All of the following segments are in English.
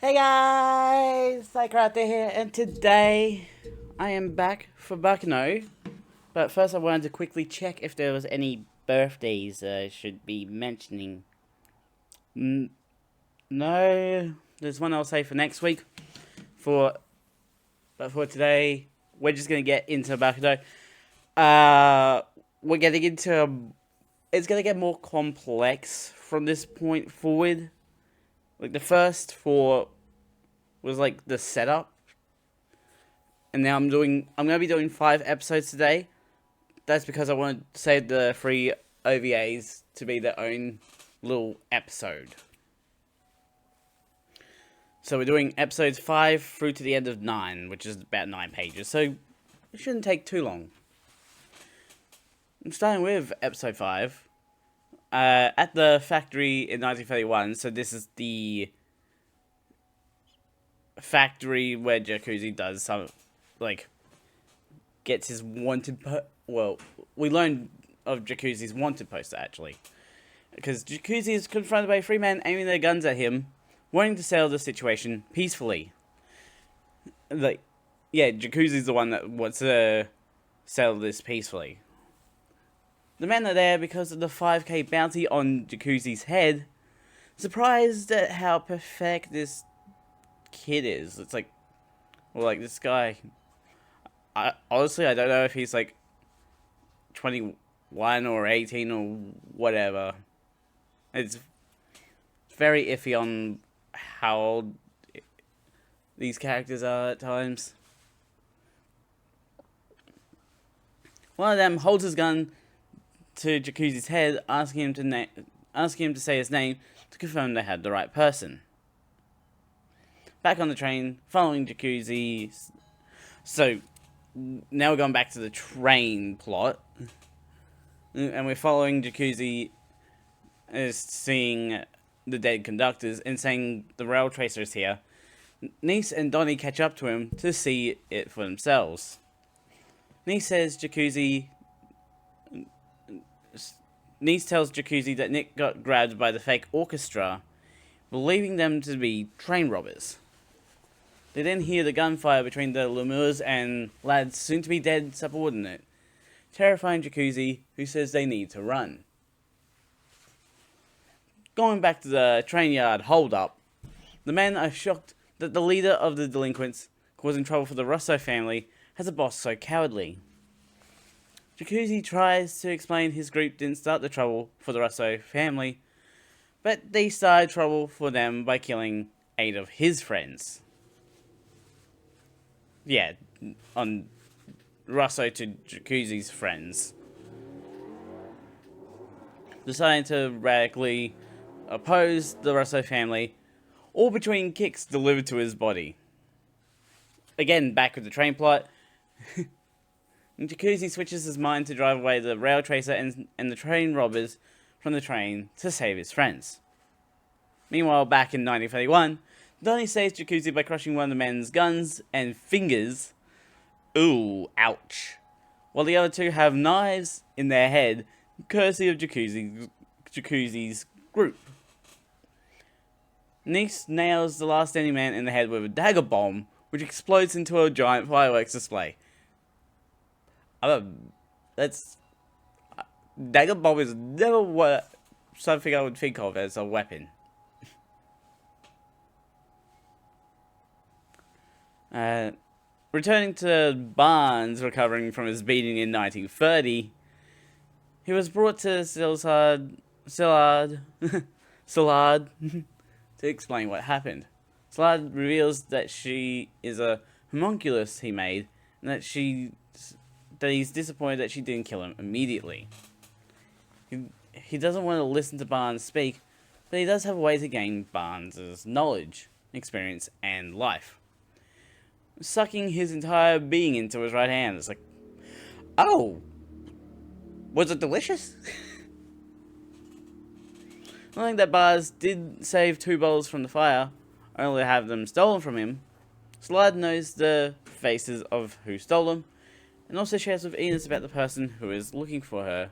Hey guys, Psycrafter here, and today I am back for Baccano. But first, I wanted to quickly check if there was any birthdays I should be mentioning. No, there's one I'll say for next week. But for today, we're just gonna get into Baccano. We're getting into. It's gonna get more complex from this point forward. Like the first four was like the setup, and now I'm gonna be doing 5 episodes today. That's because I want to save the free OVAs to be their own little episode. So we're doing episodes 5 through to the end of 9, which is about 9 pages. So it shouldn't take too long. I'm starting with episode 5. At the factory in 1931. So this is the factory where Jacuzzi does some, like, gets his wanted. Well, we learned of Jacuzzi's wanted poster actually, because Jacuzzi is confronted by 3 men aiming their guns at him, wanting to settle the situation peacefully. Like, yeah, Jacuzzi's the one that wants to settle this peacefully. The men are there because of the 5k bounty on Jacuzzi's head, surprised at how perfect this kid is. It's like, well, like this guy. Honestly, I don't know if he's like 21 or 18 or whatever. It's very iffy on how old these characters are at times. One of them holds his gun to Jacuzzi's head, asking him to say his name to confirm they had the right person. Back on the train, following Jacuzzi. So now we're going back to the train plot, and we're following Jacuzzi as seeing the dead conductors and saying the rail tracer is here. Nice and Donnie catch up to him to see it for themselves. Nice tells Jacuzzi that Nick got grabbed by the fake orchestra, believing them to be train robbers. They then hear the gunfire between the Lemurs and Ladd's soon-to-be-dead subordinate, terrifying Jacuzzi, who says they need to run. Going back to the train yard hold-up, the men are shocked that the leader of the delinquents, causing trouble for the Russo family, has a boss so cowardly. Jacuzzi tries to explain his group didn't start the trouble for the Russo family, but they started trouble for them by killing 8 of his friends. Yeah, on Russo to Jacuzzi's friends. Deciding to radically oppose the Russo family, all between kicks delivered to his body. Again, back with the train plot. Jacuzzi switches his mind to drive away the rail tracer and the train robbers from the train to save his friends. Meanwhile, back in 1931, Donnie saves Jacuzzi by crushing one of the men's guns and fingers. Ooh, ouch. While the other 2 have knives in their head, courtesy of Jacuzzi's group. Nice nails the last standing man in the head with a dagger bomb, which explodes into a giant fireworks display. Dagger bomb is never something I would think of as a weapon. Returning to Barnes, recovering from his beating in 1930, he was brought to Szilard to explain what happened. Szilard reveals that she is a homunculus he made, and that he's disappointed that she didn't kill him immediately. He doesn't want to listen to Barnes speak, but he does have a way to gain Barnes' knowledge, experience, and life. Sucking his entire being into his right hand. It's like, oh, was it delicious? Knowing that Barnes did save 2 bottles from the fire, only to have them stolen from him, Slide knows the faces of who stole them, and also shares with Enos about the person who is looking for her,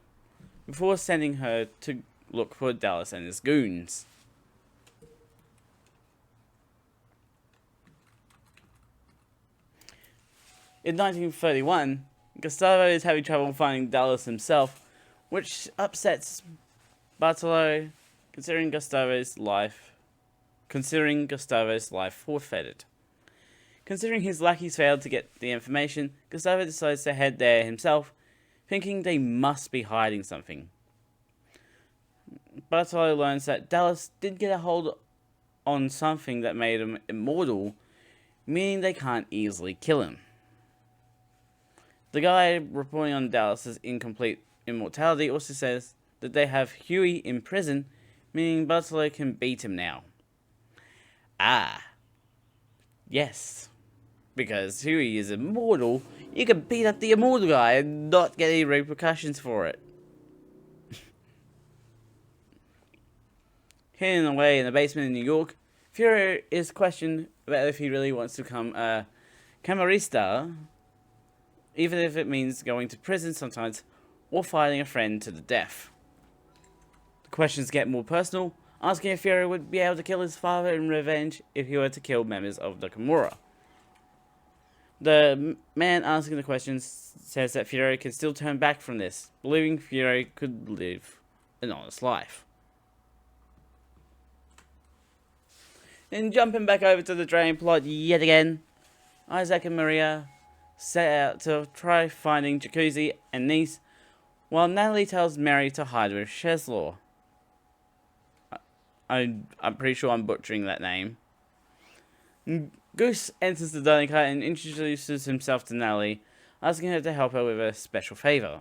before sending her to look for Dallas and his goons. In 1931, Gustavo is having trouble finding Dallas himself, which upsets Bartolo, considering Gustavo's life forfeited. Considering his lackeys failed to get the information, Gustavo decides to head there himself, thinking they must be hiding something. Bartolo learns that Dallas did get a hold on something that made him immortal, meaning they can't easily kill him. The guy reporting on Dallas's incomplete immortality also says that they have Huey in prison, meaning Bartolo can beat him now. Ah. Yes. Because Huey is immortal, you can beat up the immortal guy and not get any repercussions for it. Hidden away in the basement in New York, Fury is questioned about if he really wants to become a camarista, even if it means going to prison sometimes or fighting a friend to the death. The questions get more personal, asking if Fury would be able to kill his father in revenge if he were to kill members of the Kimura. The man asking the questions says that Fury can still turn back from this, believing Fury could live an honest life. Then jumping back over to the drain plot yet again, Isaac and Maria set out to try finding Jacuzzi and Niece, while Natalie tells Mary to hide with Cheslaw. I'm pretty sure I'm butchering that name. Goose enters the dining car and introduces himself to Natalie, asking her to help her with a special favor.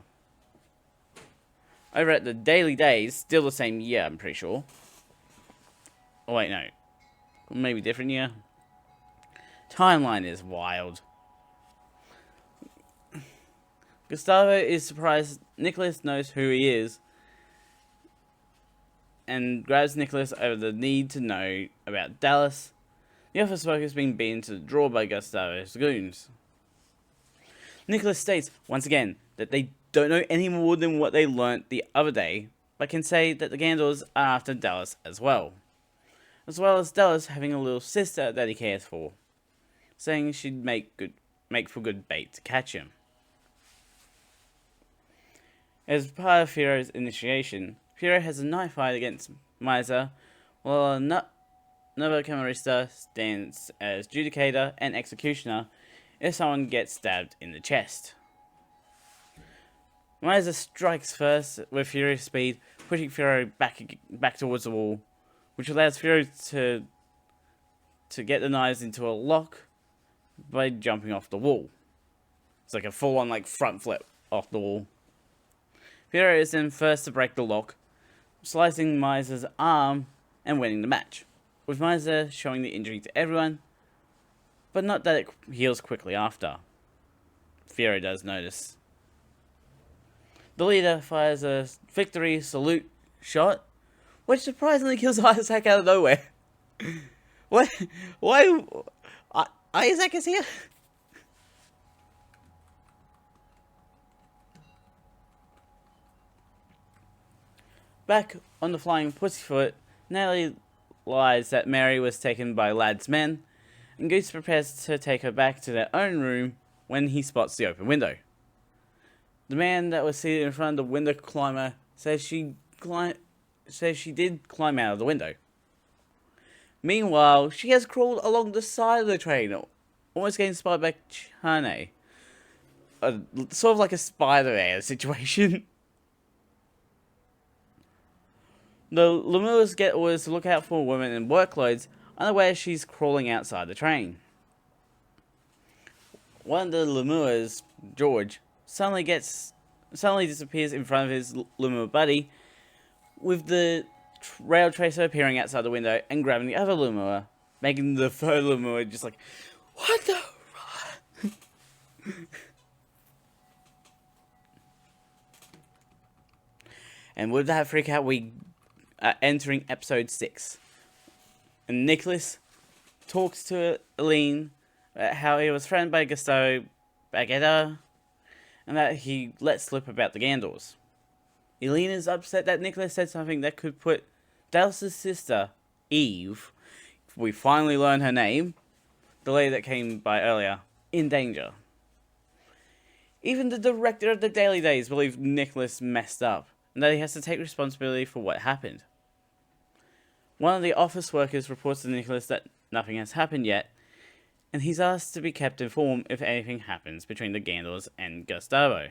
Over at the Daily Days, still the same year, I'm pretty sure. Oh wait, no. Maybe different year. Timeline is wild. Gustavo is surprised Nicholas knows who he is, and grabs Nicholas over the need to know about Dallas. The office workers being beaten to the drawer by Gustavo's goons. Nicholas states, once again, that they don't know any more than what they learnt the other day, but can say that the Gandors are after Dallas as well as Dallas having a little sister that he cares for, saying she'd make for good bait to catch him. As part of Fury's initiation, Fury has a knife fight against Miser, while another camarista stands as judicator and executioner if someone gets stabbed in the chest. Miser strikes first with Fury's speed, pushing Fury back towards the wall, which allows Fury to get the knives into a lock by jumping off the wall. It's like a full-on front flip off the wall. Fury is then first to break the lock, slicing Miser's arm and winning the match, with Miser showing the injury to everyone, but not that it heals quickly after. Fury does notice. The leader fires a victory salute shot, which surprisingly kills Isaac out of nowhere. What? Why? Isaac is here? Back on the Flying Pussyfoot, Natalie lies that Mary was taken by Ladd's men, and Goose prepares to take her back to their own room when he spots the open window. The man that was seated in front of the window climber says she did climb out of the window. Meanwhile, she has crawled along the side of the train, almost getting spotted by Chane. Sort of like a Spider-Man situation. The Lemurs get orders to look out for a woman in work clothes, unaware she's crawling outside the train. One of the Lemurs, George, suddenly disappears in front of his Lemur buddy, with the rail tracer appearing outside the window and grabbing the other Lemur, making the third Lemur just like, what the? And with that freak out, we are entering episode 6. And Nicholas talks to Eileen about how he was threatened by Gustavo Baccano, and that he let slip about the Gandors. Eileen is upset that Nicholas said something that could put Dallas' sister, Eve, we finally learn her name, the lady that came by earlier, in danger. Even the director of the Daily Days believes Nicholas messed up, and that he has to take responsibility for what happened. One of the office workers reports to Nicholas that nothing has happened yet, and he's asked to be kept informed if anything happens between the Gandors and Gustavo.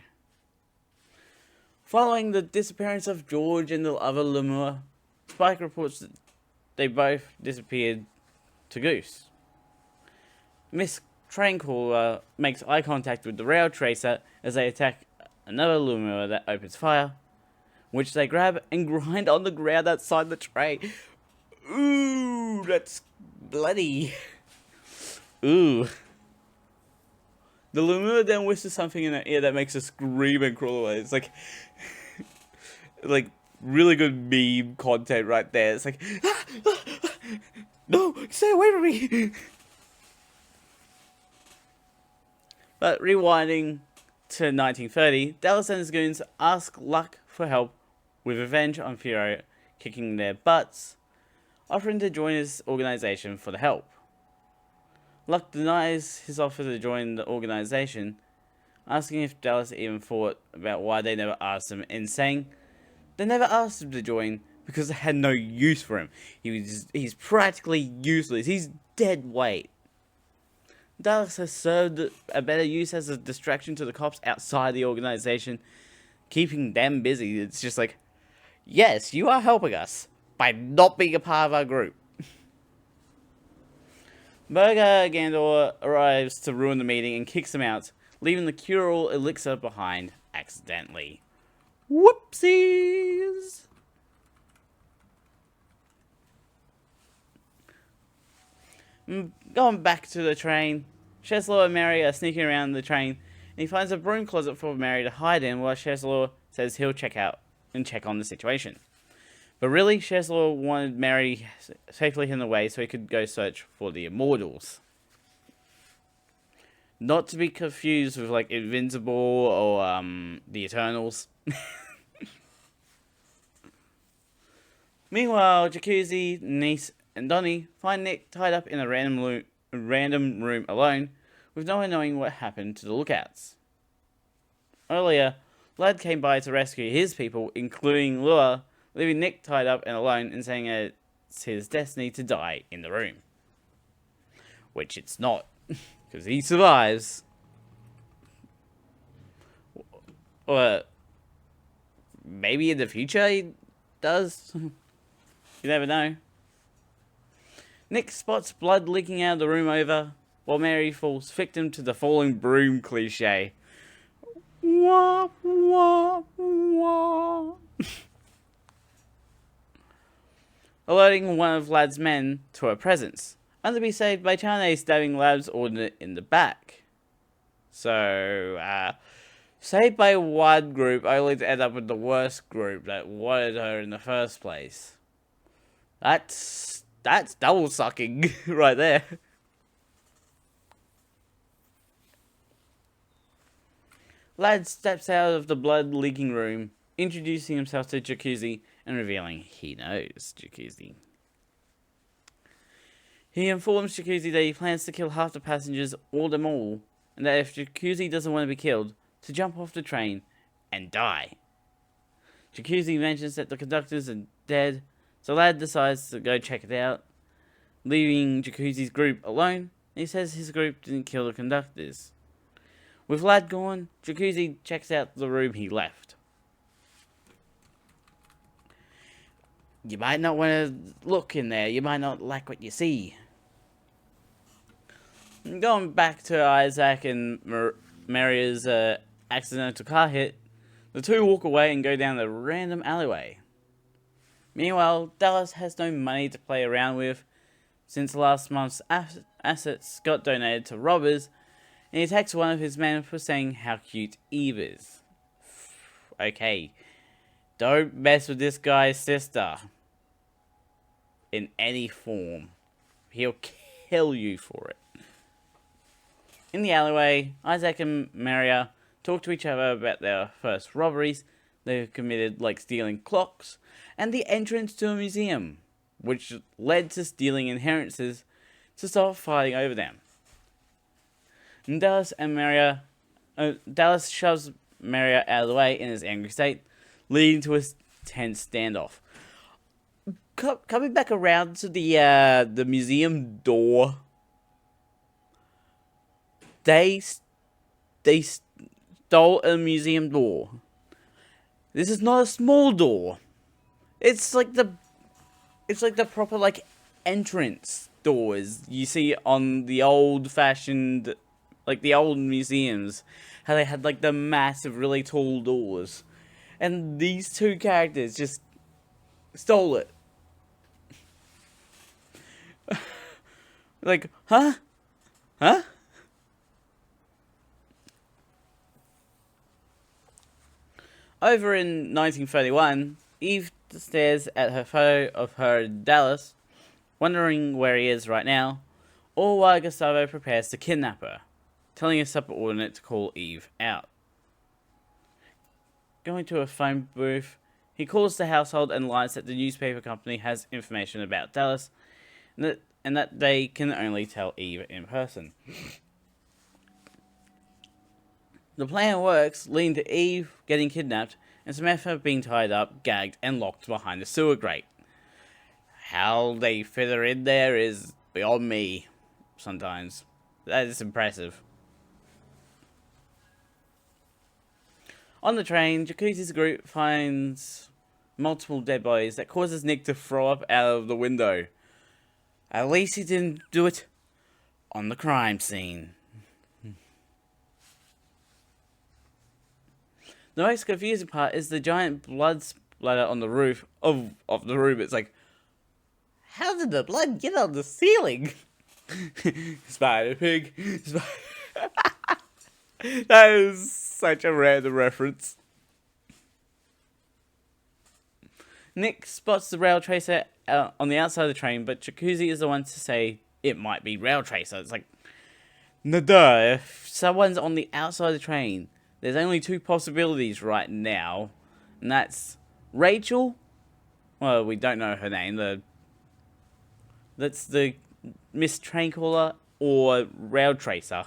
Following the disappearance of George and the other Lemur, Spike reports that they both disappeared to Goose. Miss Traincaller makes eye contact with the rail tracer as they attack another Lemur that opens fire, which they grab and grind on the ground outside the train. Ooh, that's bloody. Ooh. The Lemur then whispers something in her ear that makes her scream and crawl away. It's like really good meme content right there. It's like, no, stay away from me. But rewinding to 1930, Dallas and his goons ask Luck for help with revenge on Furo kicking their butts, offering to join his organization for the help. Luck denies his offer to join the organization, asking if Dallas even thought about why they never asked him, and saying they never asked him to join because they had no use for him. He's practically useless. He's dead weight. Dallas has served a better use as a distraction to the cops outside the organization, keeping them busy. It's just like, yes, you are helping us by not being a part of our group. Burger Gandor arrives to ruin the meeting and kicks them out, leaving the cure-all elixir behind accidentally. Whoopsies! Going back to the train, Cheslaw and Mary are sneaking around the train, and he finds a broom closet for Mary to hide in while Cheslaw says he'll check out and check on the situation. But really, Cheslaw wanted Mary safely hidden away so he could go search for the Immortals. Not to be confused with like Invincible or the Eternals. Meanwhile, Jacuzzi, Nice, and Donnie find Nick tied up in a random room alone, with no one knowing what happened to the lookouts. Earlier, Lad came by to rescue his people, including Lua, leaving Nick tied up and alone and saying it's his destiny to die in the room. Which it's not, because he survives. Or maybe in the future he does. You never know. Nick spots blood leaking out of the room over, while Mary falls victim to the falling broom cliche. Wah, wah, wah. Alerting one of Lad's men to her presence, only to be saved by Chane stabbing Lad's ordinate in the back. So, saved by one group only to end up with the worst group that wanted her in the first place. That's double sucking right there. Lad steps out of the blood leaking room, introducing himself to Jacuzzi and revealing he knows Jacuzzi. He informs Jacuzzi that he plans to kill half the passengers or them all, and that if Jacuzzi doesn't want to be killed, to jump off the train and die. Jacuzzi mentions that the conductors are dead, so Lad decides to go check it out, leaving Jacuzzi's group alone, and he says his group didn't kill the conductors. With Lad gone, Jacuzzi checks out the room he left. You might not want to look in there, you might not like what you see. Going back to Isaac and Maria's accidental car hit, the two walk away and go down a random alleyway. Meanwhile, Dallas has no money to play around with, since last month's assets got donated to robbers, and he attacks one of his men for saying how cute Eve is. Okay, don't mess with this guy's sister. In any form. He'll kill you for it. In the alleyway, Isaac and Maria talk to each other about their first robberies they've committed, like stealing clocks, and the entrance to a museum, which led to stealing inheritances to stop fighting over them. And Dallas and Maria Dallas shoves Maria out of the way in his angry state, leading to a tense standoff. Coming back around to the museum door, they stole a museum door. This is not a small door. It's like the proper like entrance doors you see on the old-fashioned, like the old museums, how they had like the massive, really tall doors, and these two characters just stole it. Like, huh? Over in 1931, Eve stares at her photo of her Dallas, wondering where he is right now, all while Gustavo prepares to kidnap her, telling his subordinate to call Eve out. Going to a phone booth, he calls the household and lies that the newspaper company has information about Dallas, and that they can only tell Eve in person. The plan works, leading to Eve getting kidnapped and Samantha being tied up, gagged, and locked behind a sewer grate. How they fit her in there is beyond me, sometimes. That is impressive. On the train, Jacuzzi's group finds multiple dead bodies that causes Nick to throw up out of the window. At least he didn't do it on the crime scene. The most confusing part is the giant blood splatter on the roof of the room. It's like, how did the blood get on the ceiling? Spider Pig. That is such a random reference. Nick spots the rail tracer on the outside of the train, but Jacuzzi is the one to say it might be rail tracer. It's like, duh, if someone's on the outside of the train, there's only two possibilities right now, and that's Rachel. Well, we don't know her name. That's the Miss Traincaller, or Rail Tracer.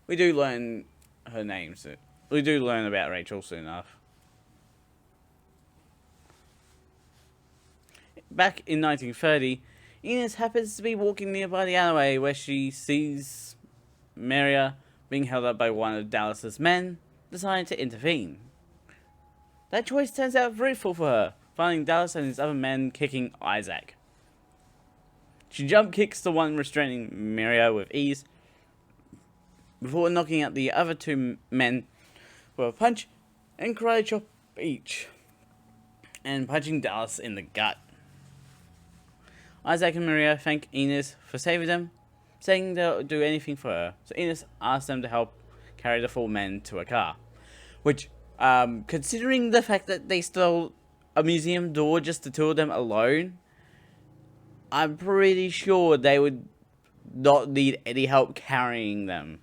We do learn her name soon. We do learn about Rachel soon enough. Back in 1930, Ines happens to be walking nearby the alleyway where she sees Maria being held up by one of Dallas's men, deciding to intervene. That choice turns out fruitful for her, finding Dallas and his other men kicking Isaac. She jump kicks the one restraining Maria with ease, before knocking out the other two men with a punch and karate chop each, and punching Dallas in the gut. Isaac and Maria thank Ines for saving them, saying they'll do anything for her. So Ines asks them to help carry the four men to a car. Which, considering the fact that they stole a museum door, just the two of them alone, I'm pretty sure they would not need any help carrying them.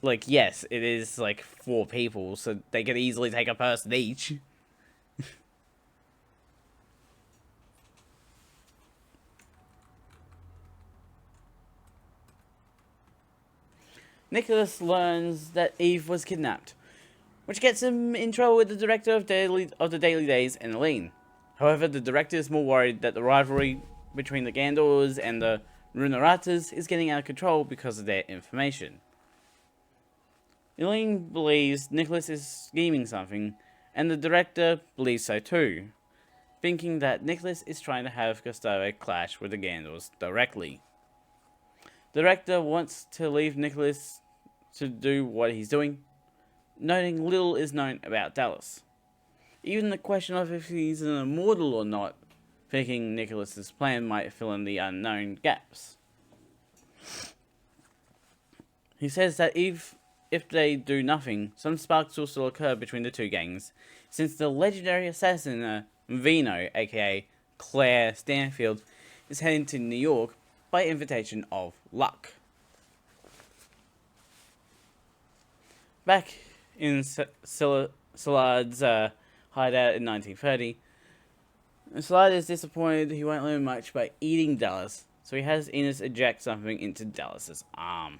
Like yes, it is like 4 people, so they could easily take a person each. Nicholas learns that Eve was kidnapped, which gets him in trouble with the director of the Daily Days and Eileen. However, the director is more worried that the rivalry between the Gandors and the Runeratas is getting out of control because of their information. Eileen believes Nicholas is scheming something, and the director believes so too, thinking that Nicholas is trying to have Gustavo clash with the Gandors directly. The director wants to leave Nicholas to do what he's doing, noting little is known about Dallas. Even the question of if he's an immortal or not, thinking Nicholas's plan might fill in the unknown gaps. He says that if they do nothing, some sparks will still occur between the two gangs, since the legendary assassin Vino, aka Claire Stanfield, is heading to New York by invitation of Luck. Back in Salad's hideout in 1930, Salad is disappointed he won't learn much by eating Dallas, so he has Ines eject something into Dallas's arm.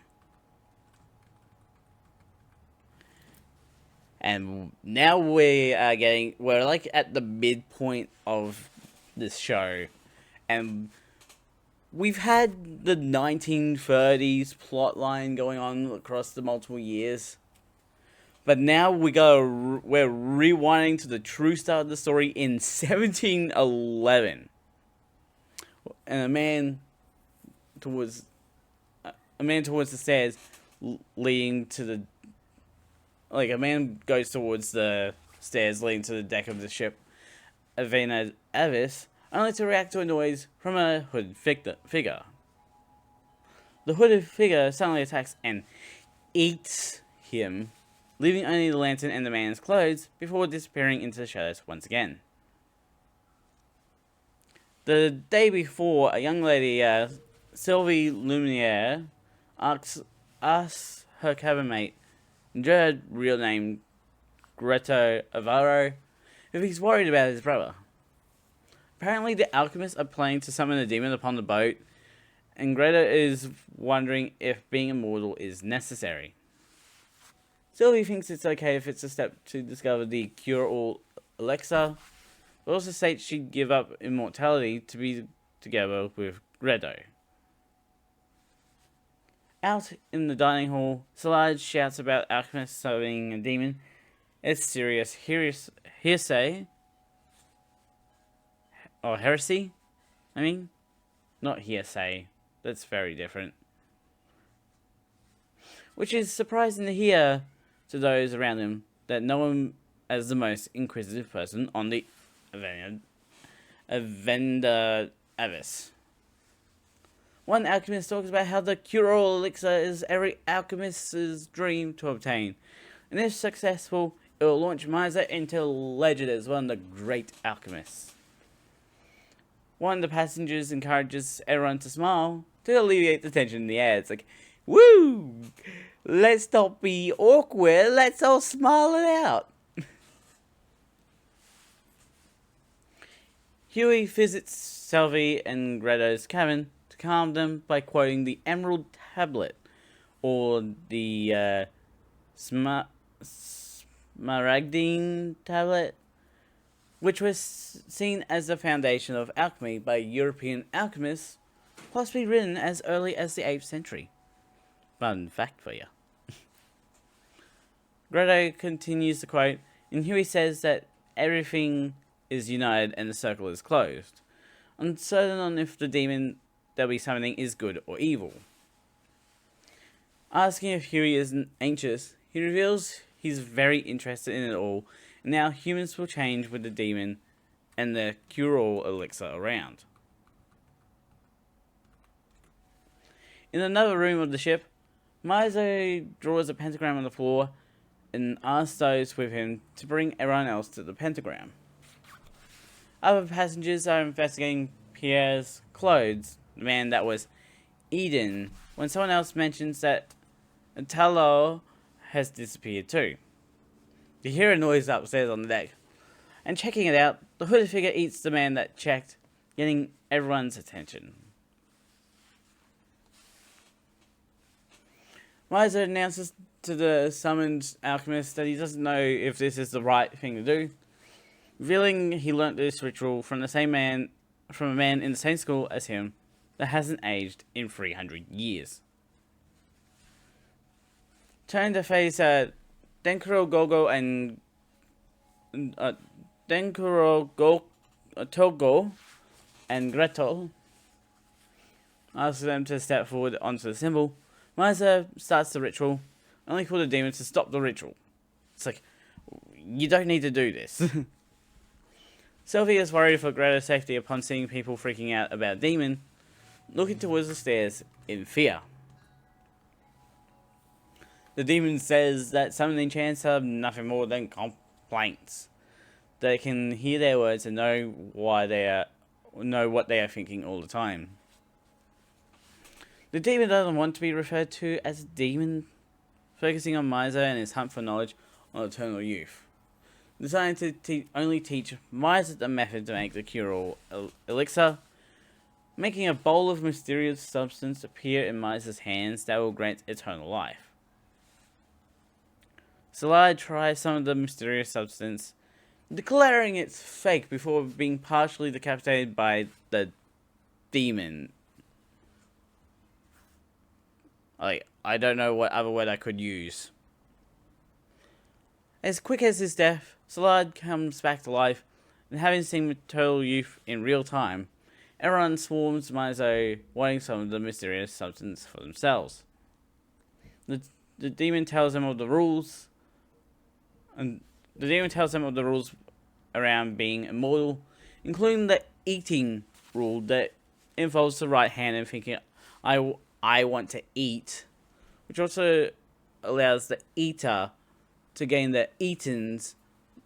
And now we're like at the midpoint of this show, and we've had the 1930s plotline going on across the multiple years. But now we're rewinding to the true start of the story in 1711. And a man towards the stairs leading to the... Like, a man goes towards the stairs leading to the deck of the ship Avena Avis, only to react to a noise from a hooded figure. The hooded figure suddenly attacks and eats him, leaving only the lantern and the man's clothes before disappearing into the shadows once again. The day before, a young lady, Sylvie Lumiere, asks her cabin mate, her real name Greto Avaro, if he's worried about his brother. Apparently the alchemists are planning to summon a demon upon the boat, and Greta is wondering if being immortal is necessary. Sylvie thinks it's okay if it's a step to discover the cure-all elixir, but also states she'd give up immortality to be together with Greto. Out in the dining hall, Salad shouts about alchemists summoning a demon. It's serious hearsay. Or heresy, I mean. Not hearsay. That's very different. Which is surprising to hear to those around him that know him as the most inquisitive person on the Avenda Avis. One alchemist talks about how the cure-all elixir is every alchemist's dream to obtain, and if successful, it will launch Miser into legend as one of the great alchemists. One of the passengers encourages everyone to smile to alleviate the tension in the air. It's like, woo! Let's not be awkward, let's all smile it out. Huey visits Sylvie and Greto's cabin to calm them by quoting the Emerald Tablet, or the Smaragdine Tablet, which was seen as the foundation of alchemy by European alchemists, possibly written as early as the 8th century. Fun fact for you. Greto continues to quote, and Huey says that everything is united and the circle is closed, uncertain on if the demon they'll be summoning is good or evil. Asking if Huey isn't anxious, he reveals he's very interested in it all, and now humans will change with the demon and the cure-all elixir around. In another room of the ship, Mizo draws a pentagram on the floor and asks those with him to bring everyone else to the pentagram. Other passengers are investigating Pierre's clothes, the man that was Eden, when someone else mentions that Italo has disappeared too. You hear a noise upstairs on the deck, and checking it out, the hooded figure eats the man that checked, getting everyone's attention. Miser announces to the summoned alchemist that he doesn't know if this is the right thing to do, revealing he learnt this ritual from a man in the same school as him that hasn't aged in 300 years. Turn to face Denkuro Gogo and Togo and Gretel, asks them to step forward onto the symbol. Miser starts the ritual, only for the demon to stop the ritual. It's like, you don't need to do this. Sylvie is worried for Greta's safety upon seeing people freaking out about demon, looking towards the stairs in fear. The demon says that summoning chants are nothing more than complaints. They can hear their words and know what they are thinking all the time. The demon doesn't want to be referred to as a demon, focusing on Miser and his hunt for knowledge on eternal youth. Deciding to only teach Miser the method to make the cure-all elixir, making a bowl of mysterious substance appear in Miser's hands that will grant eternal life. Salad tries some of the mysterious substance, declaring it's fake before being partially decapitated by the demon. I don't know what other word I could use. As quick as his death, Salad comes back to life, and having seen Maternal Youth in real time, everyone swarms Mizo, wanting some of the mysterious substance for themselves. The demon tells them of the rules, around being immortal, including the eating rule that involves the right hand and thinking, I want to eat, which also allows the eater to gain the eaten's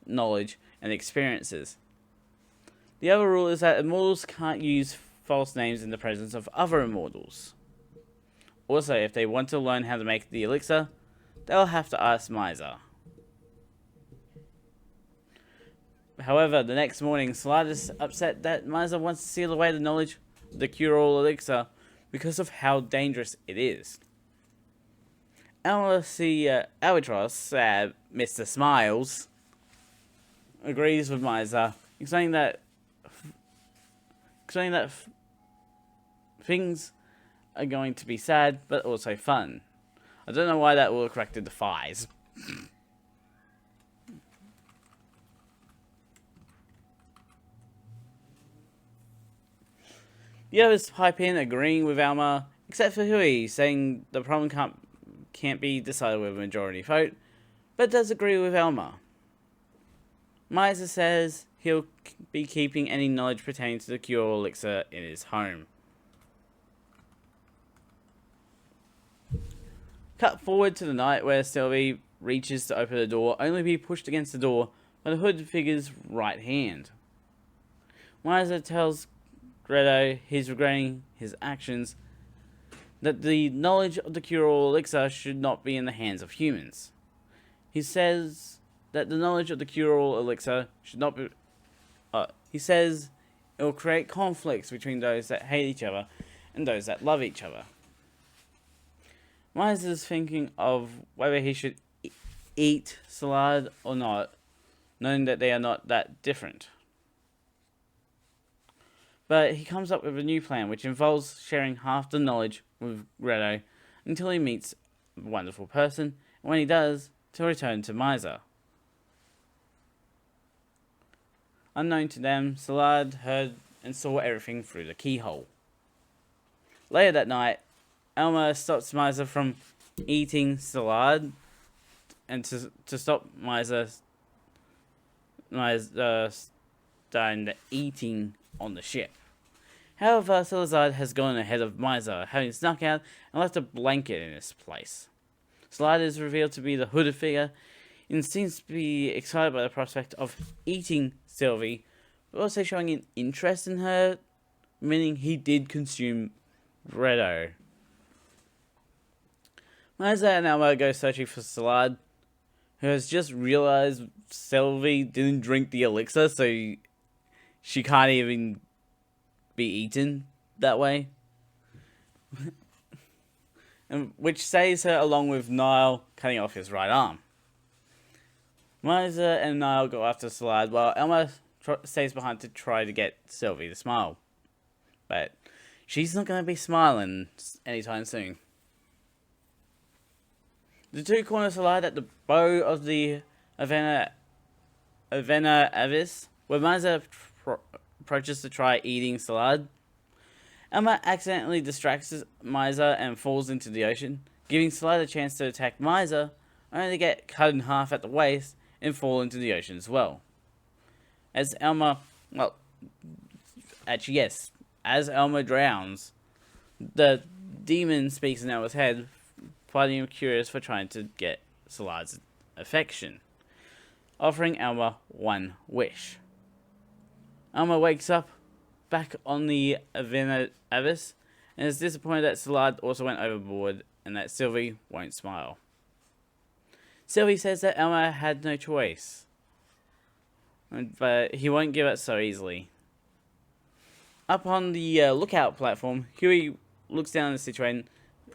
knowledge and experiences. The other rule is that immortals can't use false names in the presence of other immortals. Also, if they want to learn how to make the elixir, they'll have to ask Miser. However, the next morning, Salad is upset that Miser wants to seal away the knowledge of the cure-all elixir because of how dangerous it is. Albatross, Mr. Smiles, agrees with Miser, explaining that things are going to be sad, but also fun. I don't know why that will corrected the thighs. The others pipe in, agreeing with Alma, except for Hui, saying the problem can't be decided with a majority vote, but does agree with Alma. Miser says he'll be keeping any knowledge pertaining to the cure elixir in his home. Cut forward to the night where Sylvie reaches to open the door, only to be pushed against the door by the hooded figure's right hand. Miser tells Gredo he's regretting his actions, that the knowledge of the cure-all elixir should not be in the hands of humans. He says that the knowledge of the cure-all elixir should not be... he says it will create conflicts between those that hate each other and those that love each other. Miser's thinking of whether he should eat Salad or not, knowing that they are not that different. But he comes up with a new plan, which involves sharing half the knowledge with Gredo until he meets a wonderful person, and when he does, to return to Miser. Unknown to them, Salad heard and saw everything through the keyhole. Later that night, Alma stops Miser from eating Salad, and to stop Miser starting the eating on the ship. However, Salazar has gone ahead of Miser, having snuck out and left a blanket in its place. Salad is revealed to be the hooded figure, and seems to be excited by the prospect of eating Sylvie, but also showing an interest in her, meaning he did consume Gredo. Miser and Alma go searching for Salad, who has just realized Sylvie didn't drink the elixir, so she can't even be eaten that way. And which saves her along with Niall cutting off his right arm. Miser and Niall go after Salad while Alma stays behind to try to get Sylvie to smile. But she's not going to be smiling anytime soon. The two corner Salad at the bow of the Avena Avis, where Miser approaches to try eating Salad. Alma accidentally distracts Miser and falls into the ocean, giving Salad a chance to attack Miser, only to get cut in half at the waist and fall into the ocean as well. As Alma drowns, the demon speaks in Alma's head, finding him curious for trying to get Salad's affection, offering Alma one wish. Alma wakes up back on the Avena Avis and is disappointed that Salad also went overboard and that Sylvie won't smile. Sylvie says that Alma had no choice, but he won't give it so easily. Up on the lookout platform, Huey looks down on the situation,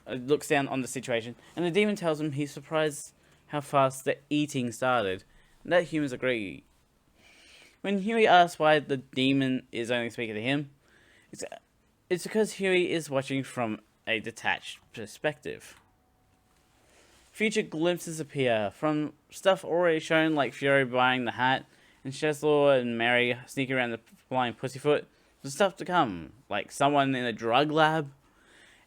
and the demon tells him he's surprised how fast the eating started. And that humans agree. When Huey asks why the demon is only speaking to him, it's because Huey is watching from a detached perspective. Future glimpses appear from stuff already shown, like Fury buying the hat, and Cheslaw and Mary sneaking around the flying pussyfoot. The stuff to come, like someone in a drug lab,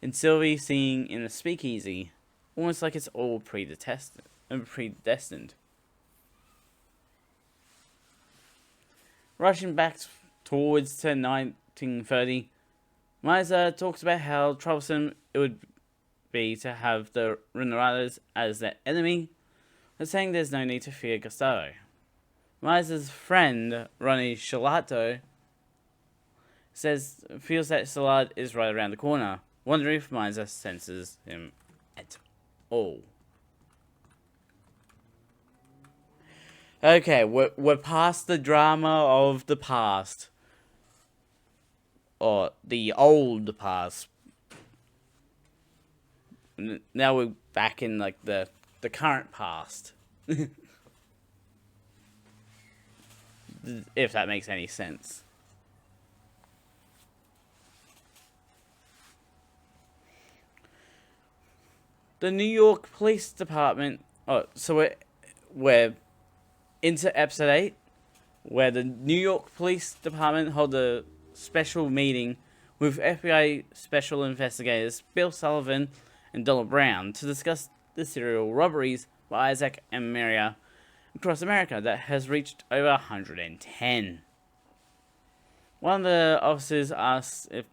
and Sylvie seeing in a speakeasy, almost like it's all predestined. Rushing back towards to 1930, Miser talks about how troublesome it would be to have the Runeratas as their enemy, but saying there's no need to fear Gustavo. Miser's friend, Ronnie Shalato, feels that Salad is right around the corner, wondering if Miser senses him at all. Okay, we're past the drama of the past. Or the old past. Now we're back in like the current past. If that makes any sense. The New York Police Department. Oh, so we're into episode 8, where the New York Police Department hold a special meeting with FBI Special Investigators Bill Sullivan and Donald Brown to discuss the serial robberies by Isaac and Maria across America that has reached over 110. One of the officers asks if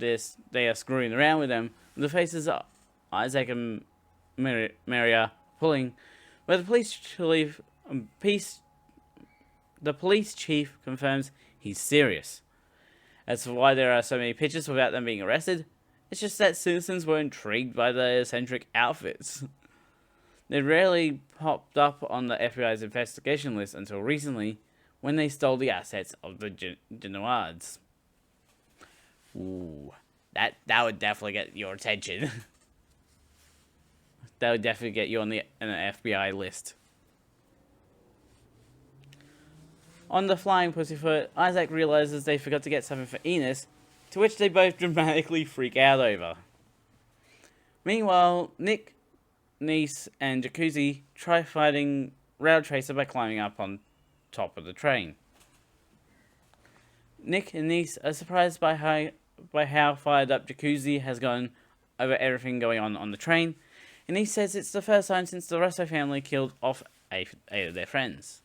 they are screwing around with them. The faces are Isaac and Maria pulling, but the police chief confirms he's serious. As for why there are so many pictures without them being arrested, it's just that citizens were intrigued by the eccentric outfits. They rarely popped up on the FBI's investigation list until recently, when they stole the assets of the Genoards. Ooh, that would definitely get your attention. That would definitely get you on an FBI list. On the flying pussyfoot, Isaac realizes they forgot to get something for Enos, to which they both dramatically freak out over. Meanwhile, Nick, Niece, and Jacuzzi try fighting Rail Tracer by climbing up on top of the train. Nick and Niece are surprised by how fired up Jacuzzi has gone over everything going on the train, and he says it's the first time since the Russo family killed off 8 of their friends.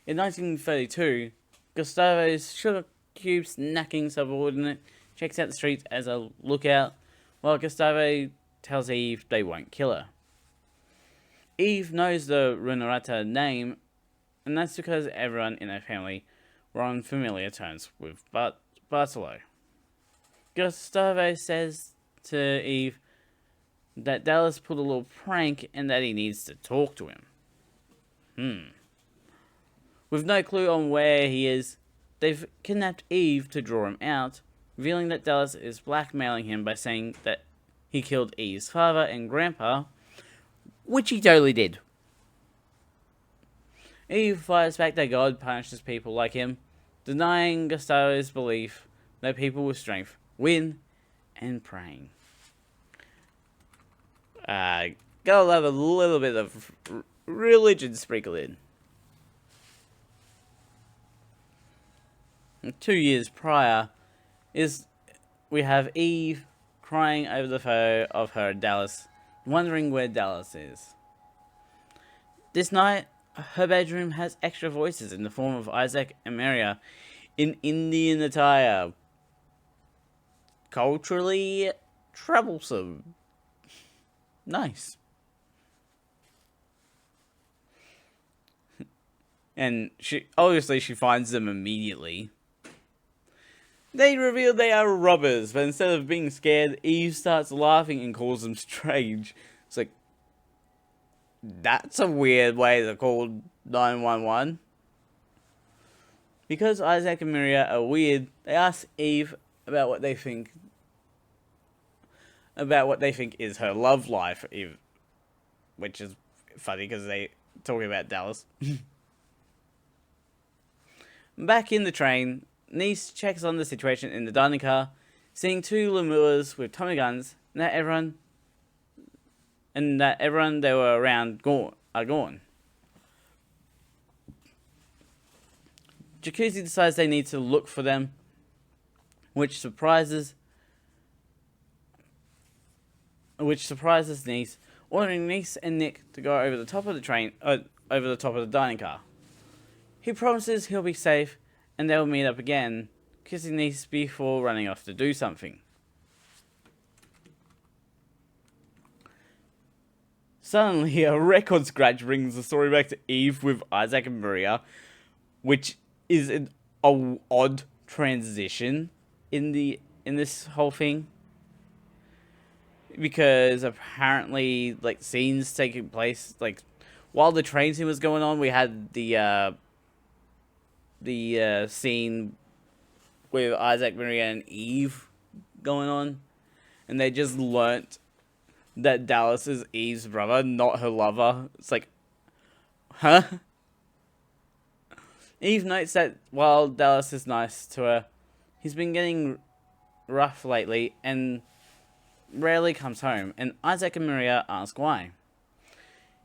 In 1932, Gustavo's sugar cube snacking subordinate checks out the streets as a lookout, while Gustavo tells Eve they won't kill her. Eve knows the Runerata name, and that's because everyone in her family were on familiar terms with Bartolo. Gustavo says to Eve that Dallas pulled a little prank and that he needs to talk to him. With no clue on where he is, they've kidnapped Eve to draw him out, revealing that Dallas is blackmailing him by saying that he killed Eve's father and grandpa, which he totally did. Eve fires back that God punishes people like him, denying Gustavo's belief that people with strength win, and praying. Gotta love a little bit of religion sprinkled in. 2 years prior, we have Eve crying over the photo of her Dallas, wondering where Dallas is. This night, her bedroom has extra voices in the form of Isaac and Maria in Indian attire. Culturally troublesome. Nice. And she finds them immediately. They reveal they are robbers, but instead of being scared, Eve starts laughing and calls them strange. It's like, that's a weird way to call 911. Because Isaac and Maria are weird, they ask Eve about what they think is her love life, Eve, which is funny because they talking about Dallas. Back in the train, Niece checks on the situation in the dining car, seeing two lemurs with Tommy guns, and that everyone they were around are gone. Jacuzzi decides they need to look for them, which surprises Niece, ordering Niece and Nick to go over the top of the dining car. He promises he'll be safe, and they'll meet up again, kissing Niece before running off to do something. Suddenly, a record scratch brings the story back to Eve with Isaac and Maria, which is an odd transition in this whole thing. Because apparently, like, scenes taking place, like, while the train scene was going on, we had the scene with Isaac, Maria, and Eve going on. And they just learnt that Dallas is Eve's brother, not her lover. It's like, huh? Eve notes that while Dallas is nice to her, he's been getting rough lately and rarely comes home, and Isaac and Maria ask why.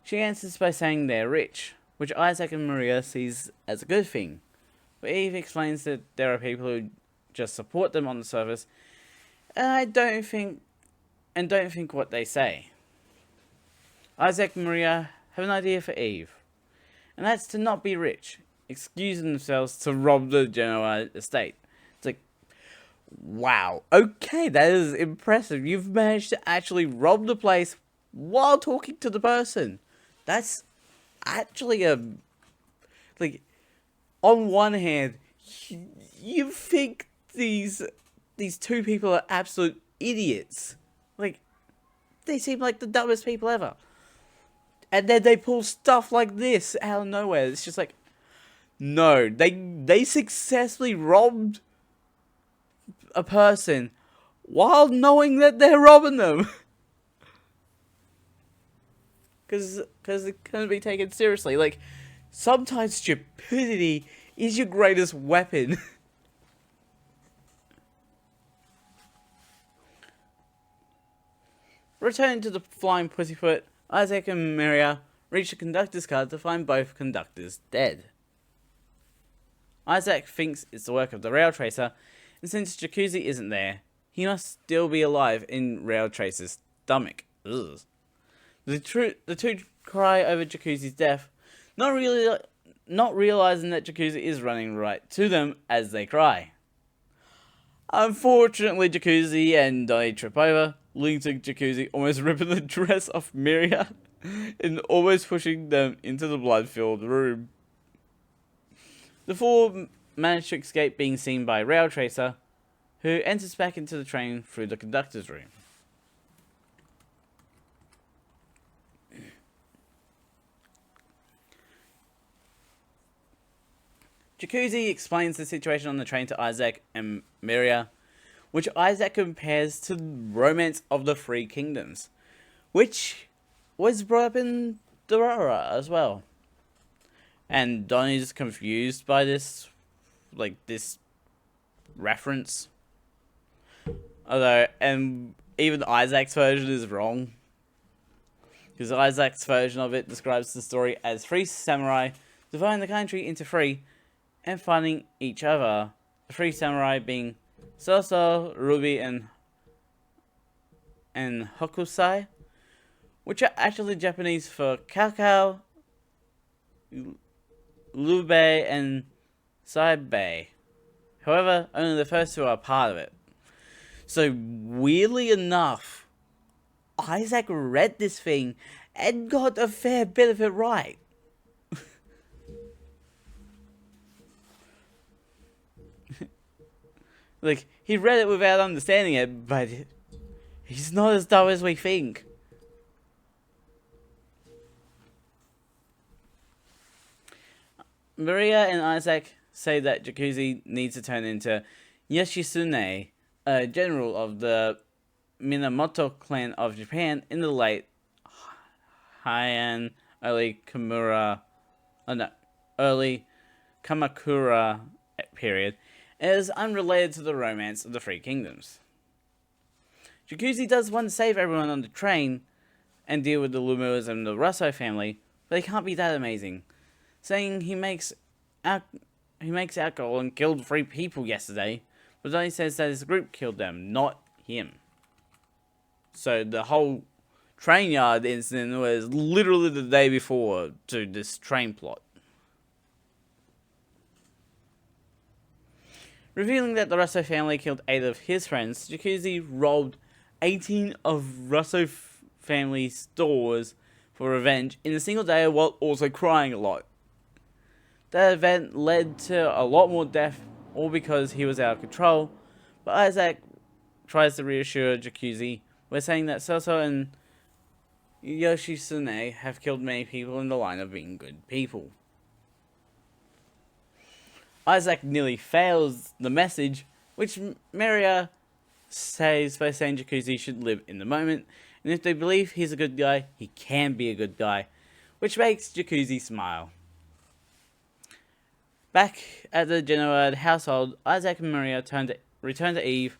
She answers by saying they're rich, which Isaac and Maria sees as a good thing. But Eve explains that there are people who just support them on the surface, and don't think what they say. Isaac and Maria have an idea for Eve, and that's to not be rich, excusing themselves to rob the Genoa estate. It's like, wow, okay, that is impressive. You've managed to actually rob the place while talking to the person. That's actually like, on one hand, you think these two people are absolute idiots. Like, they seem like the dumbest people ever. And then they pull stuff like this out of nowhere. It's just like, no, they successfully robbed a person while knowing that they're robbing them. Because it can't be taken seriously. Like, sometimes stupidity is your greatest weapon. Returning to the Flying Pussyfoot, Isaac and Maria reach the conductor's car to find both conductors dead. Isaac thinks it's the work of the rail tracer, and since Jacuzzi isn't there, he must still be alive in Rail Tracer's stomach. Ugh. The two cry over Jacuzzi's death, not realizing that Jacuzzi is running right to them as they cry. Unfortunately, Jacuzzi and Donnie trip over, leading to Jacuzzi almost ripping the dress off Miria and almost pushing them into the blood-filled room. The four manage to escape being seen by Rail Tracer, who enters back into the train through the conductor's room. Jacuzzi explains the situation on the train to Isaac and Miria, which Isaac compares to Romance of the Three Kingdoms, which was brought up in Dorora as well. And Donnie's confused by this reference. And even Isaac's version is wrong. Because Isaac's version of it describes the story as three samurai dividing the country into three and finding each other. The three samurai being Soso, Ruby, and Hokusai, which are actually Japanese for Kakao, Lubei, and Saibei. However, only the first two are part of it. So, weirdly enough, Isaac read this thing and got a fair bit of it right. Like, he read it without understanding it, but he's not as dumb as we think. Maria and Isaac say that Jacuzzi needs to turn into Yoshisune, a general of the Minamoto clan of Japan in the late Heian, early early Kamakura period, is unrelated to the romance of the Three Kingdoms. Jacuzzi does want to save everyone on the train and deal with the Lumos and the Russo family, but they can't be that amazing, saying he makes alcohol and killed 3 people yesterday, but only says that his group killed them, not him. So the whole train yard incident was literally the day before to this train plot. Revealing that the Russo family killed 8 of his friends, Jacuzzi robbed 18 of Russo family stores for revenge in a single day while also crying a lot. That event led to a lot more death, all because he was out of control, but Isaac tries to reassure Jacuzzi by saying that Soso and Yoshisune have killed many people in the line of being good people. Isaac nearly fails the message, which Maria says by saying Jacuzzi should live in the moment, and if they believe he's a good guy, he can be a good guy, which makes Jacuzzi smile. Back at the Genoa household, Isaac and Maria return to Eve,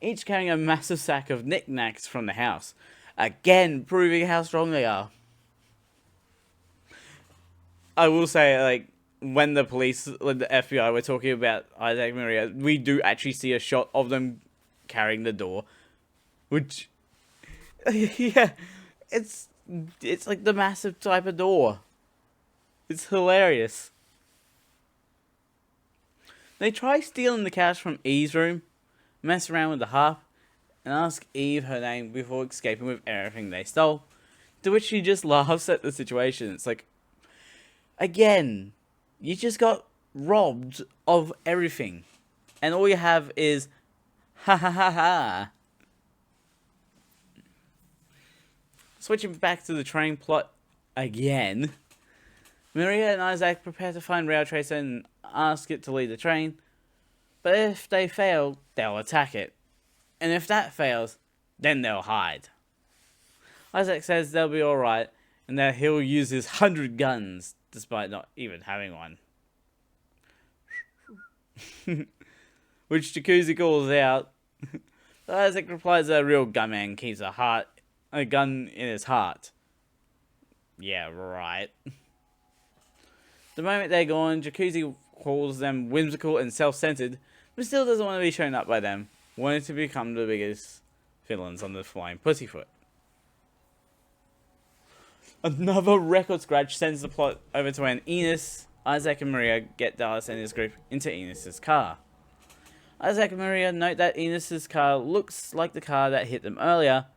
each carrying a massive sack of knickknacks from the house, again proving how strong they are. I will say, like, when the FBI were talking about Isaac and Maria, we do actually see a shot of them carrying the door, which, yeah, it's like the massive type of door. It's hilarious. They try stealing the couch from Eve's room, mess around with the harp, and ask Eve her name before escaping with everything they stole, to which she just laughs at the situation. It's like, again, you just got robbed of everything, and all you have is ha ha ha ha. Switching back to the train plot again, Maria and Isaac prepare to find Rail Tracer and ask it to lead the train, but if they fail, they'll attack it, and if that fails, then they'll hide. Isaac says they'll be alright, and that he'll use his 100 guns, despite not even having one. Which Jacuzzi calls out. Isaac replies that a real gunman keeps a gun in his heart. Yeah, right. The moment they're gone, Jacuzzi calls them whimsical and self-centered, but still doesn't want to be shown up by them, wanting to become the biggest villains on the Flying Pussyfoot. Another record scratch sends the plot over to when Isaac and Maria get Dallas and his group into Enos's car. Isaac and Maria note that Enos's car looks like the car that hit them earlier,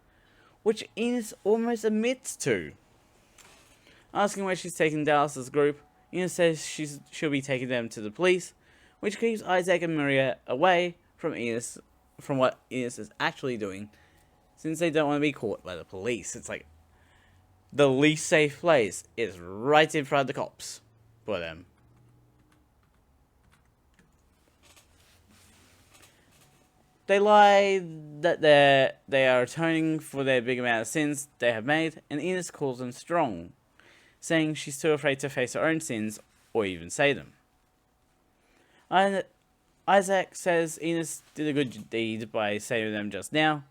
which Enos almost admits to. Asking where she's taking Dallas's group, Enos says she'll be taking them to the police, which keeps Isaac and Maria away from what Enos is actually doing, since they don't want to be caught by the police. It's like, the least safe place is right in front of the cops for them. They lie that they are atoning for their big amount of sins they have made, and Enos calls them strong, saying she's too afraid to face her own sins or even say them. Isaac says Enos did a good deed by saving them just now,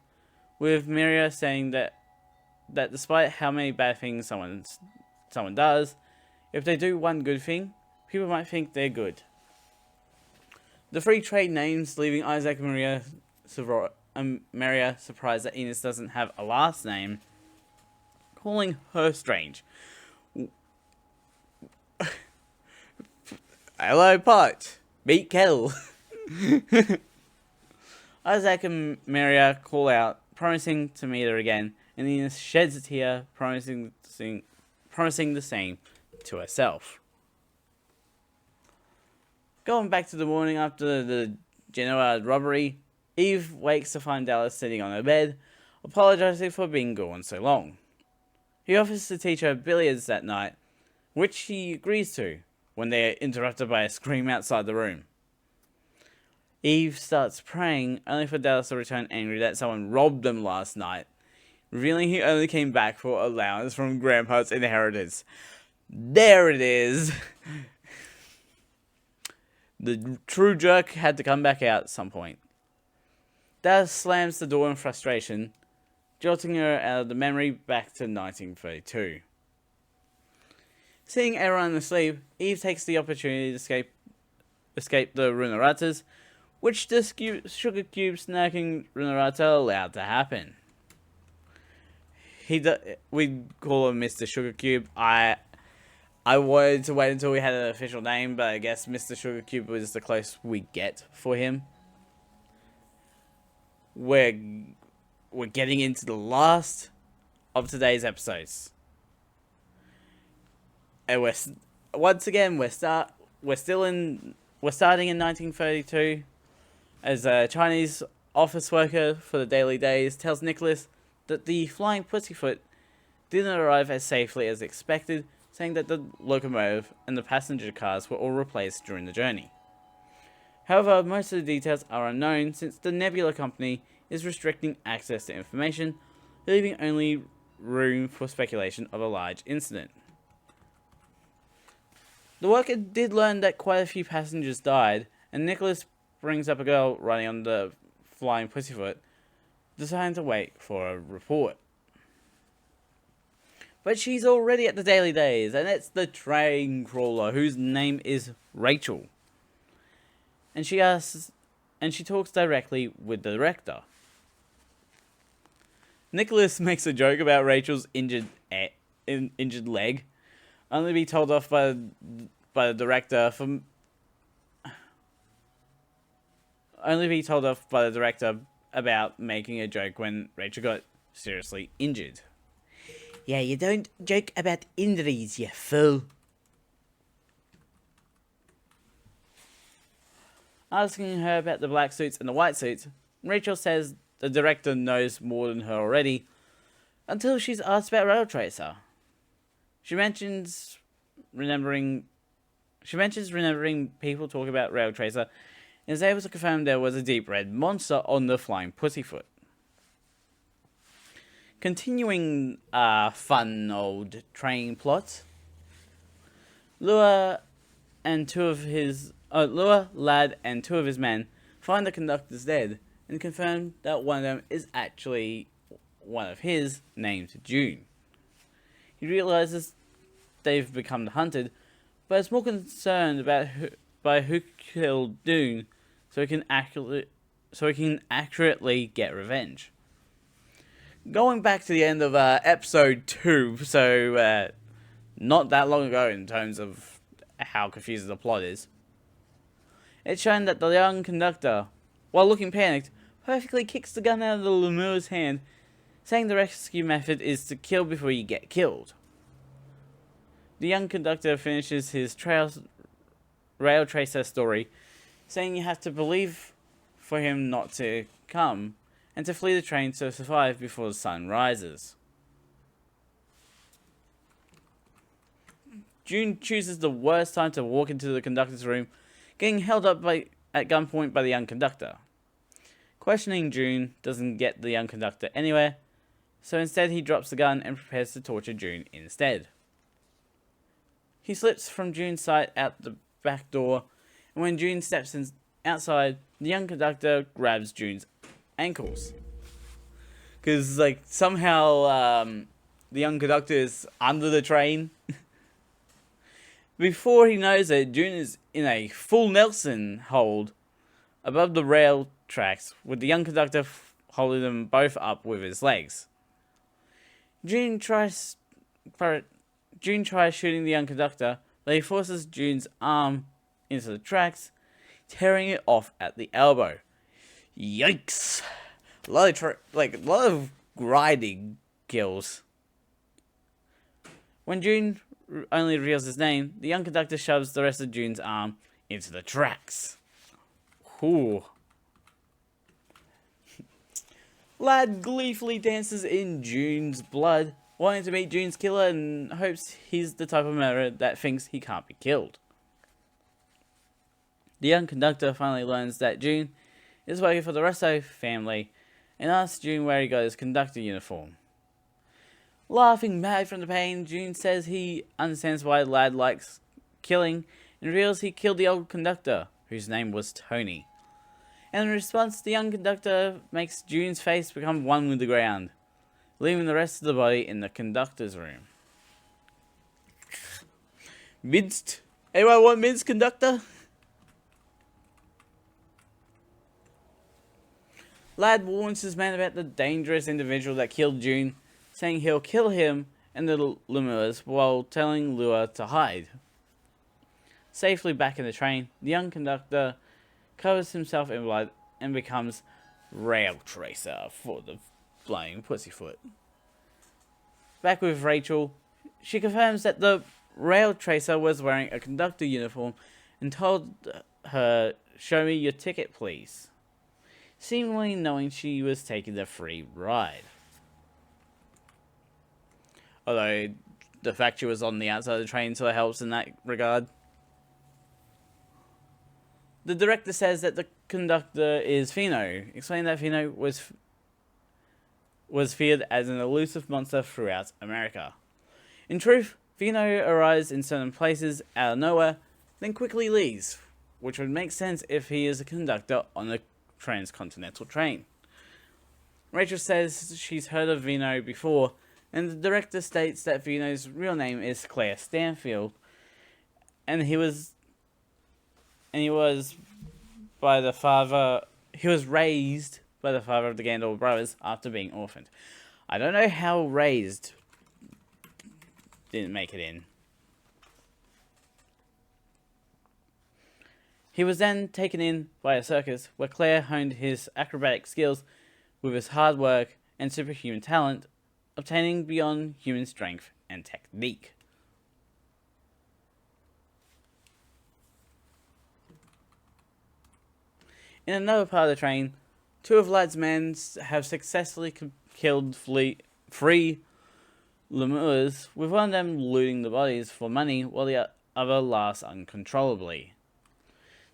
with Maria saying that despite how many bad things someone does, if they do one good thing, people might think they're good. The 3 trade names, leaving Isaac and Maria surprised that Enos doesn't have a last name, calling her strange. Hello, pot. Meet kettle. Isaac and Maria call out, promising to meet her again, and Enos sheds a tear, promising the same to herself. Going back to the morning after the Genoa robbery, Eve wakes to find Dallas sitting on her bed, apologizing for being gone so long. He offers to teach her billiards that night, which she agrees to, when they are interrupted by a scream outside the room. Eve starts praying, only for Dallas to return angry that someone robbed them last night, revealing he only came back for allowance from Grandpa's inheritance. There it is! The true jerk had to come back out at some point. Dallas slams the door in frustration, jolting her out of the memory back to 1932. Seeing everyone asleep, Eve takes the opportunity to escape the Runaratas, which the sugar cube snacking Runarata allowed to happen. We call him Mr. Sugar Cube. I wanted to wait until we had an official name, but I guess Mr. Sugar Cube was the closest we get for him. We're getting into the last of today's episodes, and we're starting in 1932 as a Chinese office worker for the Daily Days tells Nicholas that the flying pussyfoot didn't arrive as safely as expected, saying that the locomotive and the passenger cars were all replaced during the journey. However, most of the details are unknown since the Nebula Company is restricting access to information, leaving only room for speculation of a large incident. The worker did learn that quite a few passengers died, and Nicholas brings up a girl running on the flying pussyfoot, deciding to wait for a report. But she's already at the Daily Days, and it's the train crawler, whose name is Rachel. And she talks directly with the director. Nicholas makes a joke about Rachel's injured leg, only to be told off by the director about making a joke when Rachel got seriously injured. Yeah, you don't joke about injuries, you fool. Asking her about the black suits and the white suits, Rachel says the director knows more than her already, until she's asked about Rail Tracer. She mentions remembering people talk about Rail Tracer, and is able to confirm there was a deep red monster on the flying pussyfoot. Continuing fun old train plot, Lua, Lad, and two of his men find the conductors dead and confirm that one of them is actually one of his, named June. He realizes they've become hunted, but is more concerned about who killed Dune, so he can accurately get revenge. Going back to the end of episode 2, so not that long ago in terms of how confusing the plot is, it's shown that the young conductor, while looking panicked, perfectly kicks the gun out of the lemur's hand, saying the rescue method is to kill before you get killed. The young conductor finishes his rail tracer story, saying you have to believe for him not to come, and to flee the train to survive before the sun rises. June chooses the worst time to walk into the conductor's room, getting held up at gunpoint by the young conductor. Questioning June doesn't get the young conductor anywhere, so instead he drops the gun and prepares to torture June instead. He slips from June's sight out the back door, and when June steps outside, the young conductor grabs June's ankles. Because, somehow, the young conductor is under the train. Before he knows it, June is in a full Nelson hold above the rail tracks, with the young conductor holding them both up with his legs. June tries shooting the young conductor, but he forces June's arm into the tracks, tearing it off at the elbow. Yikes! A lot of grinding kills. When June only reveals his name, the young conductor shoves the rest of June's arm into the tracks. Ooh. Lad gleefully dances in June's blood, wanting to meet June's killer and hopes he's the type of murderer that thinks he can't be killed. The young conductor finally learns that June is working for the Russo family and asks June where he got his conductor uniform. Laughing mad from the pain, June says he understands why the lad likes killing and reveals he killed the old conductor, whose name was Tony. And in response, the young conductor makes June's face become one with the ground, leaving the rest of the body in the conductor's room. Minced? Anyone want minced, conductor? Lad warns his man about the dangerous individual that killed June, saying he'll kill him and the Lemurs while telling Lua to hide. Safely back in the train, the young conductor covers himself in blood and becomes Rail Tracer for the Flying Pussyfoot. Back with Rachel, she confirms that the Rail Tracer was wearing a conductor uniform and told her, "Show me your ticket, please," seemingly knowing she was taking the free ride. Although the fact she was on the outside of the train sort of helps in that regard. The director says that the conductor is Fino, explaining that Fino was feared as an elusive monster throughout America. In truth, Fino arrives in certain places out of nowhere, then quickly leaves, which would make sense if he is a conductor on a transcontinental train. Rachel says she's heard of Vino before, and the director states that Vino's real name is Claire Stanfield, and he was raised by the father of the Gandalf brothers after being orphaned. I don't know how raised didn't make it in. He was then taken in by a circus where Claire honed his acrobatic skills with his hard work and superhuman talent, obtaining beyond human strength and technique. In another part of the train, two of Lad's men have successfully killed three lemurs, with one of them looting the bodies for money while the other laughs uncontrollably.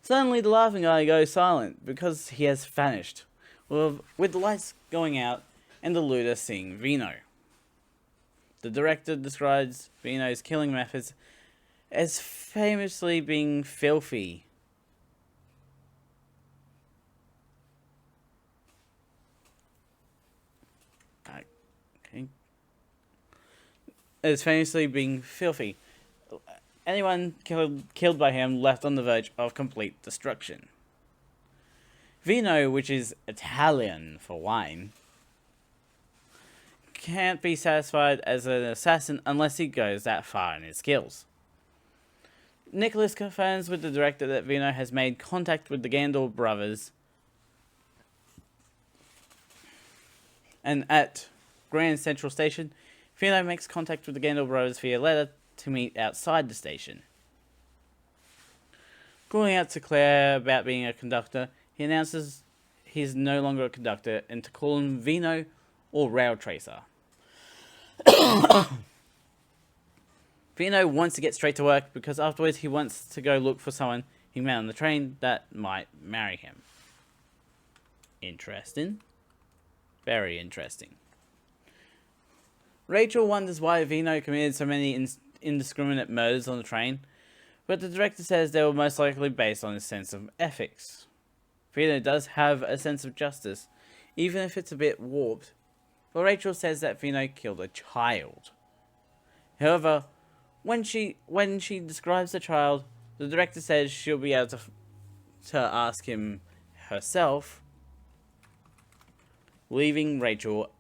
Suddenly the laughing guy goes silent because he has vanished, with the lights going out and the looter seeing Vino. The director describes Vino's killing methods as famously being filthy. Anyone killed by him left on the verge of complete destruction. Vino, which is Italian for wine, can't be satisfied as an assassin unless he goes that far in his skills. Nicholas confirms with the director that Vino has made contact with the Gandalf brothers, and at Grand Central Station, Vino makes contact with the Gandalf brothers via letter to meet outside the station. Calling out to Claire about being a conductor, he announces he's no longer a conductor and to call him Vino or Rail Tracer. Vino wants to get straight to work because afterwards he wants to go look for someone he met on the train that might marry him. Interesting. Very interesting. Rachel wonders why Vino committed so many indiscriminate murders on the train, but the director says they were most likely based on his sense of ethics. Vino does have a sense of justice, even if it's a bit warped, but Rachel says that Vino killed a child. However, when she describes the child, the director says she'll be able to ask him herself, leaving Rachel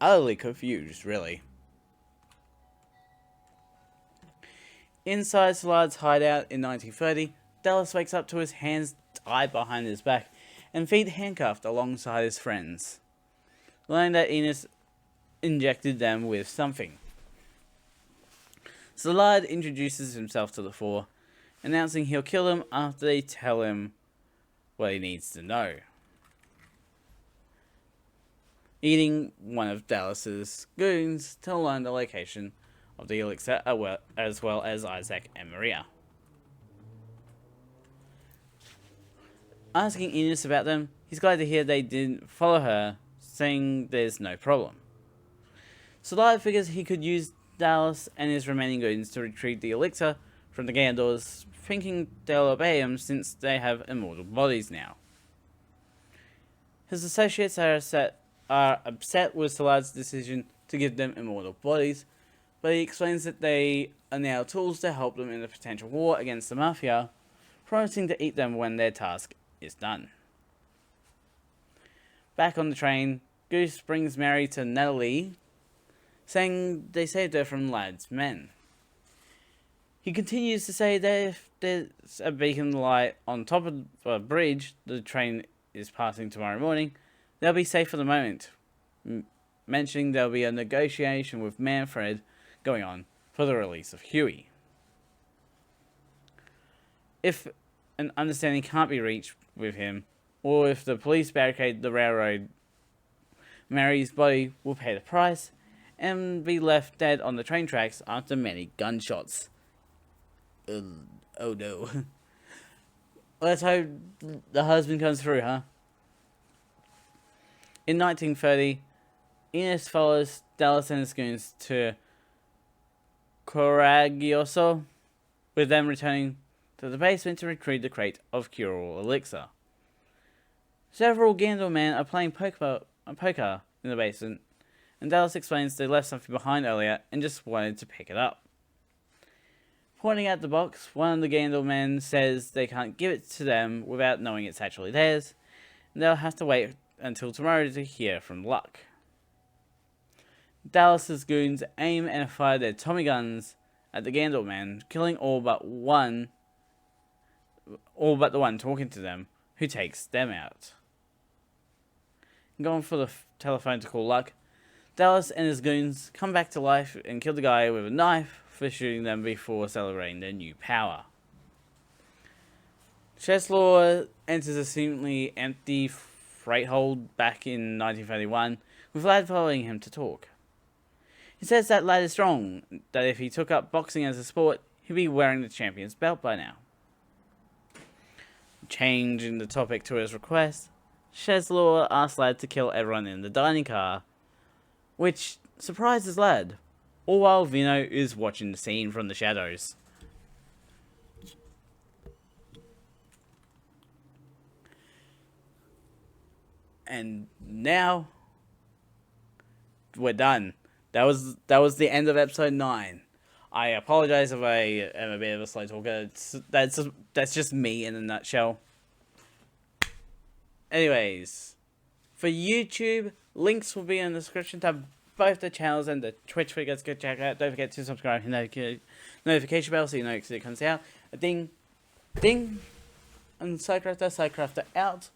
utterly confused, really. Inside Salad's hideout in 1930, Dallas wakes up to his hands tied behind his back and feet handcuffed alongside his friends, learning that Enos injected them with something. Salad introduces himself to the four, announcing he'll kill them after they tell him what he needs to know. Eating one of Dallas's goons to learn the location of the elixir, as well as Isaac and Maria. Asking Ines about them, he's glad to hear they didn't follow her, saying there's no problem. Solar figures he could use Dallas and his remaining goons to retrieve the elixir from the Gandors, thinking they'll obey him since they have immortal bodies now. His associates are upset with Solar's decision to give them immortal bodies, but he explains that they are now tools to help them in the potential war against the Mafia, promising to eat them when their task is done. Back on the train, Goose brings Mary to Natalie, saying they saved her from Ladd's men. He continues to say that if there's a beacon light on top of a bridge the train is passing tomorrow morning, they'll be safe for the moment, mentioning there'll be a negotiation with Manfred going on for the release of Huey. If an understanding can't be reached with him, or if the police barricade the railroad, Mary's body will pay the price and be left dead on the train tracks after many gunshots. Oh no. Let's hope the husband comes through, huh? In 1930, Ines follows Dallas and his goons to Coraggioso, with them returning to the basement to retrieve the crate of curable elixir. Several Gandor men are playing poker in the basement, and Dallas explains they left something behind earlier and just wanted to pick it up. Pointing at the box, one of the Gandor men says they can't give it to them without knowing it's actually theirs, and they'll have to wait until tomorrow to hear from Luck. Dallas's goons aim and fire their Tommy guns at the Gandor man, killing all but the one talking to them, who takes them out. Going for the telephone to call Luck, Dallas and his goons come back to life and kill the guy with a knife for shooting them before celebrating their new power. Cheslaw enters a seemingly empty freight hold back in 1931, with Ladd following him to talk. He says that Ladd is strong, that if he took up boxing as a sport, he'd be wearing the champion's belt by now. Changing the topic to his request, Cheslaw asks Ladd to kill everyone in the dining car, which surprises Ladd, all while Vino is watching the scene from the shadows. And now we're done. That was the end of episode 9. I apologize if I am a bit of a slow talker. That's just me in a nutshell. Anyways, for YouTube, links will be in the description to both the channels and the Twitch figures. Go check it out. Don't forget to subscribe and hit the notification bell so you know because it comes out. A ding, ding, and Sidecrafter out.